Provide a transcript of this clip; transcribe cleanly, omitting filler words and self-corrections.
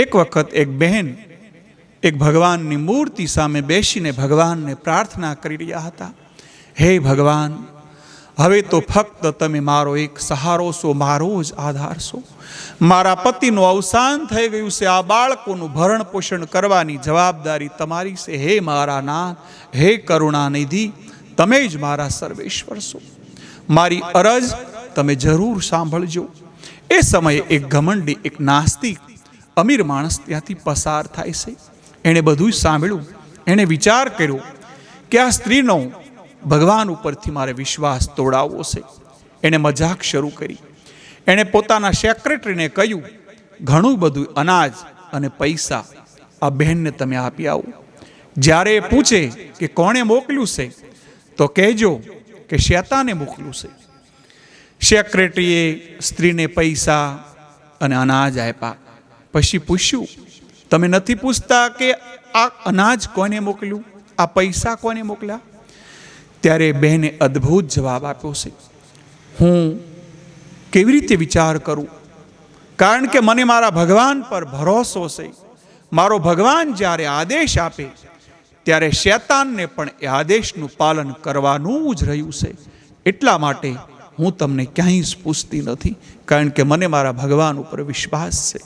એક વખત એક બહેન એક ભગવાનની મૂર્તિ સામે બેસીને ભગવાનને પ્રાર્થના કરી રહ્યા હતા, હે ભગવાન, હવે તો ફક્ત તમે મારો એક સહારો છો, મારો જ આધાર છો. મારા પતિનું અવસાન થઈ ગયું છે, આ બાળકોનું ભરણ પોષણ કરવાની જવાબદારી તમારી છે. હે મારા નાથ, હે કરુણાનિધિ, તમે જ મારા સર્વેશ્વર છો. મારી અરજ તમે જરૂર સાંભળજો. એ સમયે એક ઘમંડી, એક નાસ્તિક અમીર માણસ ત્યાંથી પસાર થાય છે. એણે બધું સાંભળ્યું. એણે વિચાર કર્યો કે આ સ્ત્રીનો ભગવાન ઉપરથી મારે વિશ્વાસ તોડાવવો છે. એણે મજાક શરૂ કરી. એણે પોતાના સેક્રેટરીને કહ્યું, ઘણું બધું અનાજ અને પૈસા આ બહેનને તમે આપી આવો. જ્યારે એ પૂછે કે કોણે મોકલ્યું છે, તો કહેજો કે શેતાને મોકલ્યું છે. સેક્રેટરીએ સ્ત્રીને પૈસા અને અનાજ આપ્યા. પછી પૂછ્યું, તમે નથી પૂછતા કે આ અનાજ કોને મોકલ્યું, આ પૈસા કોને મોકલ્યા? ત્યારે બહેને અદ્ભુત જવાબ આપ્યો છે, હું કેવી રીતે વિચાર કરું, કારણ કે મને મારા ભગવાન પર ભરોસો છે. મારો ભગવાન જ્યારે આદેશ આપે ત્યારે શેતાનને પણ એ આદેશનું પાલન કરવાનું જ રહ્યું છે. એટલા માટે હું તમને ક્યાંય જ પૂછતી નથી, કારણ કે મને મારા ભગવાન ઉપર વિશ્વાસ છે.